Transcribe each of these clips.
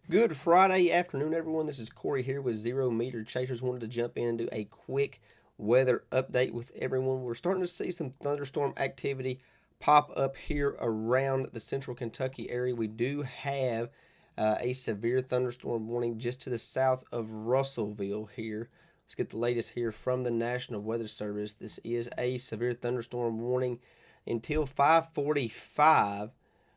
Good Friday afternoon, everyone. This is Corey here with Zero Meter Chasers. Wanted to jump in and do a quick weather update with everyone. We're starting to see some thunderstorm activity pop up here around the central Kentucky area. We do have a severe thunderstorm warning just to the south of Russellville here. Let's get the latest here from the National Weather Service. This is a severe thunderstorm warning until 5:45,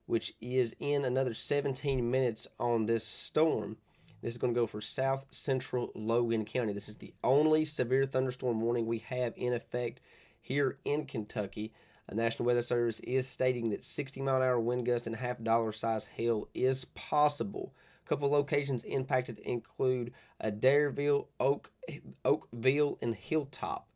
which is in another 17 minutes on this storm. This is going to go for south central Logan County. This is the only severe thunderstorm warning we have in effect here in Kentucky. The National Weather Service is stating that 60-mile-an-hour wind gust and half dollar size hail is possible. A couple locations impacted include Adairville, Oakville, and Hilltop.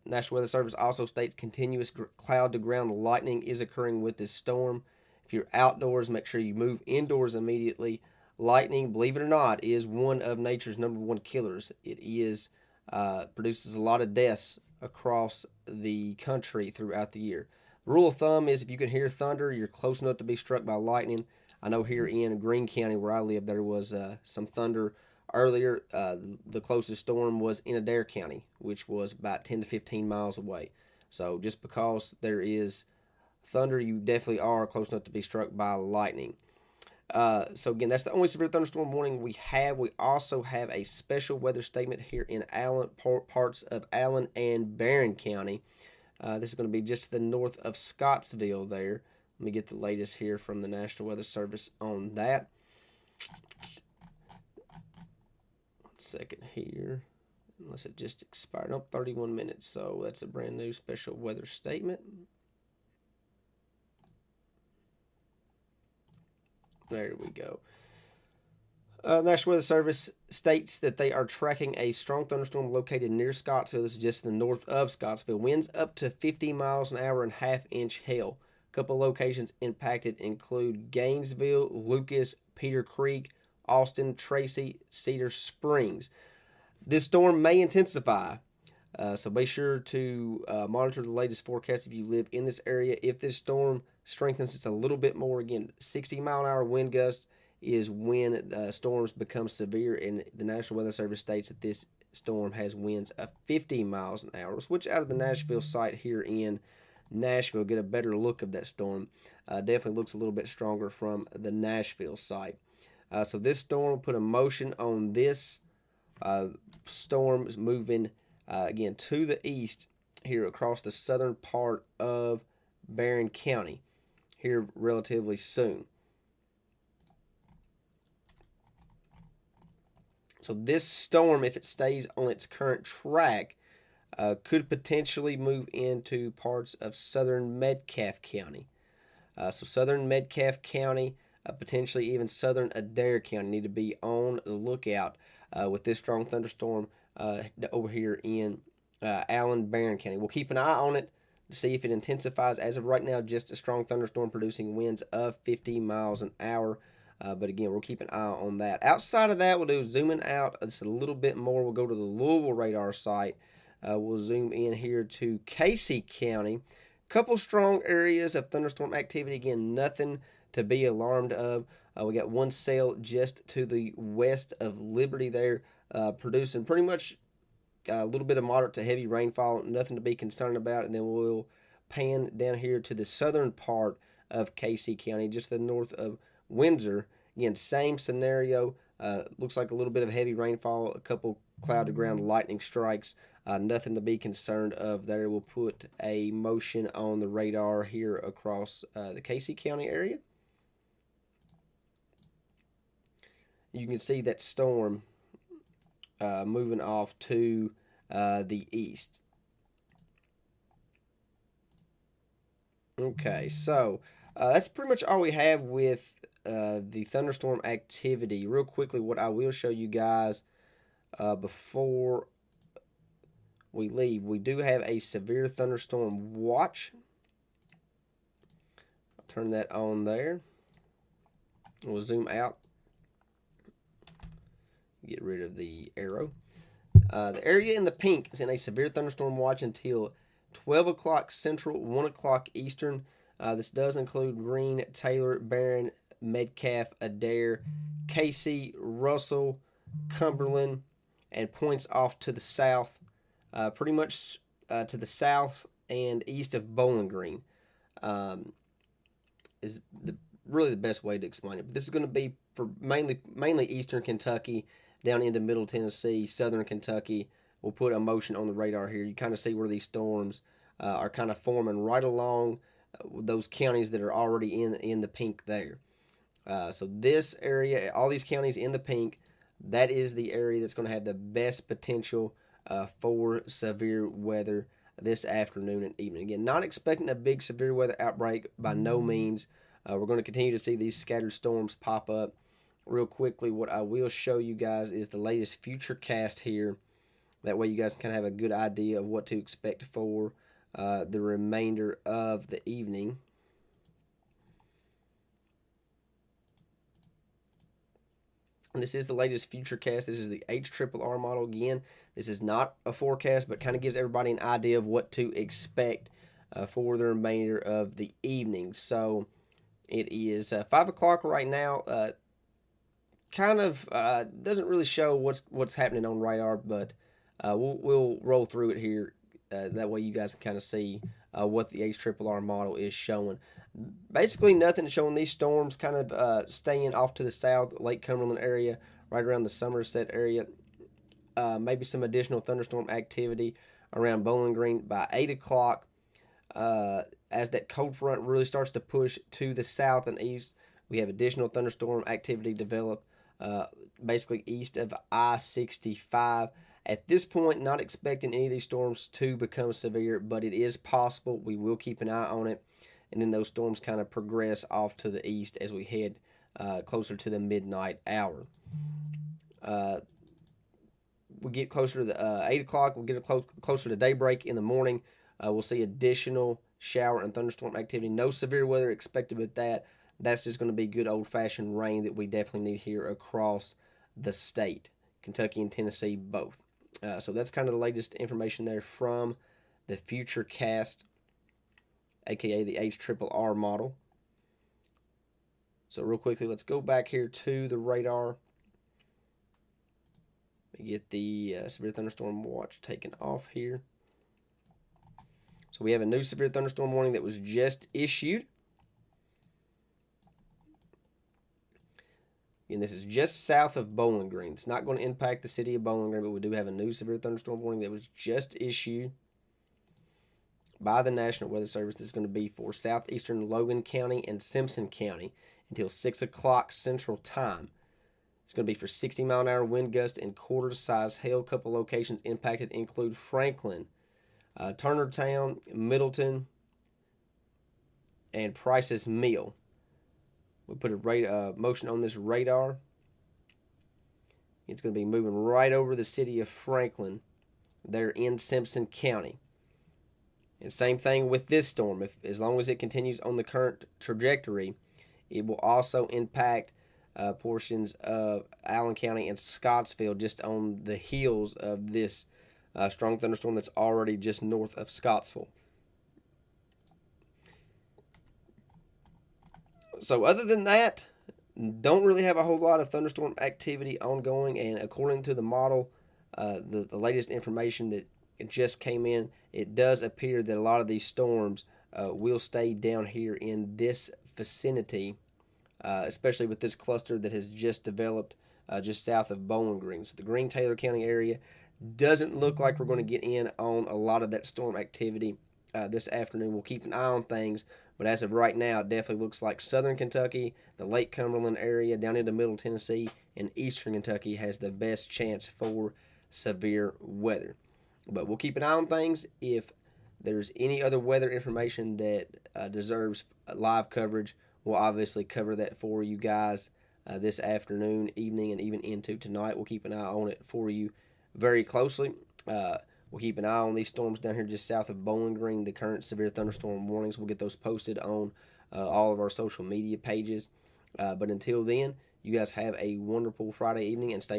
National Weather Service also states continuous cloud to ground lightning is occurring with this storm. If you're outdoors, make sure you move indoors immediately. Lightning, believe it or not, is one of nature's number one killers. It is produces a lot of deaths across the country throughout the year. The rule of thumb is if you can hear thunder, you're close enough to be struck by lightning. I know here in Greene County, where I live, there was some thunder earlier. The closest storm was in Adair County, which was about 10 to 15 miles away. So just because there is thunder, you definitely are close enough to be struck by lightning. So again, that's the only severe thunderstorm warning we have. We also have a special weather statement here in Allen, parts of Allen and Barron County. This is going to be just to the north of Scottsville there. Let me get the latest here from the National Weather Service on that. 1 second here. Unless it just expired. Nope, 31 minutes. So that's a brand new special weather statement. There we go. National Weather Service states that they are tracking a strong thunderstorm located near Scottsville. This is just to the north of Scottsville. Winds up to 50 miles an hour and half-inch hail. A couple of locations impacted include Gainesville, Lucas, Peter Creek, Austin, Tracy, Cedar Springs. This storm may intensify, so be sure to monitor the latest forecast if you live in this area. If this storm strengthens just a little bit more, again, 60-mile-an-hour wind gust is when storms become severe, and the National Weather Service states that this storm has winds of 50 miles an hour. Switch out of the Nashville site here in Nashville, get a better look of that storm. Definitely looks a little bit stronger from the Nashville site. So this storm will put a motion on this storm is moving again to the east here across the southern part of Barron County here relatively soon. So this storm, if it stays on its current track, could potentially move into parts of southern Metcalfe County. So southern Metcalfe County, potentially even southern Adair County, need to be on the lookout with this strong thunderstorm over here in Allen, Barron County. We'll keep an eye on it to see if it intensifies. As of right now, just a strong thunderstorm producing winds of 50 miles an hour. But again, we'll keep an eye on that. Outside of that, we'll do zooming out just a little bit more. We'll go to the Louisville radar site. We'll zoom in here to Casey County. Couple strong areas of thunderstorm activity. Again, nothing to be alarmed of. We got one cell just to the west of Liberty there, producing pretty much a little bit of moderate to heavy rainfall. Nothing to be concerned about. And then we'll pan down here to the southern part of Casey County, just to the north of Windsor. Again, same scenario. Looks like a little bit of heavy rainfall, a couple cloud to ground lightning strikes. Nothing to be concerned of there. We'll put a motion on the radar here across the Casey County area. You can see that storm moving off to the east. Okay, so that's pretty much all we have with the thunderstorm activity. Real quickly, what I will show you guys before we leave, we do have a severe thunderstorm watch. I'll turn that on there. We'll zoom out. Get rid of the arrow. The area in the pink is in a severe thunderstorm watch until 12 o'clock Central, 1 o'clock Eastern. This does include Greene, Taylor, Barron, Metcalfe, Adair, Casey, Russell, Cumberland, and points off to the south, pretty much to the south and east of Bowling Green. Is really the best way to explain it. But this is going to be for mainly eastern Kentucky, down into Middle Tennessee, southern Kentucky. We'll put a motion on the radar here. You kind of see where these storms are kind of forming right along those counties that are already in the pink there. So this area, all these counties in the pink, that is the area that's going to have the best potential for severe weather this afternoon and evening. Again, not expecting a big severe weather outbreak by no means. We're going to continue to see these scattered storms pop up. Real quickly, what I will show you guys is the latest future cast here. That way you guys can kind of have a good idea of what to expect for the remainder of the evening. And this is the latest future cast. This is the HRRR model. Again, this is not a forecast, but kind of gives everybody an idea of what to expect for the remainder of the evening. So it is 5 o'clock right now. Kind of doesn't really show what's happening on radar, but we'll roll through it here. That way you guys can kind of see what the HRRR model is showing. Basically nothing showing these storms kind of staying off to the south, Lake Cumberland area, right around the Somerset area. Maybe some additional thunderstorm activity around Bowling Green by 8 o'clock. As that cold front really starts to push to the south and east, we have additional thunderstorm activity develop basically east of I-65. At this point, not expecting any of these storms to become severe, but it is possible. We will keep an eye on it. And then those storms kind of progress off to the east as we head closer to the midnight hour. We get closer to the 8 o'clock. We'll get closer to daybreak in the morning. We'll see additional shower and thunderstorm activity. No severe weather expected with that. That's just going to be good old-fashioned rain that we definitely need here across the state, Kentucky and Tennessee both. So that's kind of the latest information there from the future cast, aka the HRRR model. So real quickly, let's go back here to the radar. We get the severe thunderstorm watch taken off here. So we have a new severe thunderstorm warning that was just issued. And this is just south of Bowling Green. It's not going to impact the city of Bowling Green, but we do have a new severe thunderstorm warning that was just issued by the National Weather Service. This is going to be for southeastern Logan County and Simpson County until 6 o'clock Central Time. It's going to be for 60-mile-an-hour wind gusts and quarter-size hail. A couple locations impacted include Franklin, Turnertown, Middleton, and Price's Mill. We put a motion on this radar. It's going to be moving right over the city of Franklin. They're in Simpson County. And same thing with this storm. As long as it continues on the current trajectory, it will also impact portions of Allen County and Scottsville just on the heels of this strong thunderstorm that's already just north of Scottsville. So other than that, don't really have a whole lot of thunderstorm activity ongoing. And according to the model, the latest information that just came in, it does appear that a lot of these storms will stay down here in this vicinity, especially with this cluster that has just developed just south of Bowling Green. So the Greene-Taylor County area doesn't look like we're going to get in on a lot of that storm activity this afternoon. We'll keep an eye on things, but as of right now, it definitely looks like southern Kentucky, the Lake Cumberland area, down into Middle Tennessee, and eastern Kentucky has the best chance for severe weather. But we'll keep an eye on things. If there's any other weather information that deserves live coverage, we'll obviously cover that for you guys this afternoon, evening, and even into tonight. We'll keep an eye on it for you very closely. We'll keep an eye on these storms down here just south of Bowling Green, the current severe thunderstorm warnings. We'll get those posted on all of our social media pages. But until then, you guys have a wonderful Friday evening and stay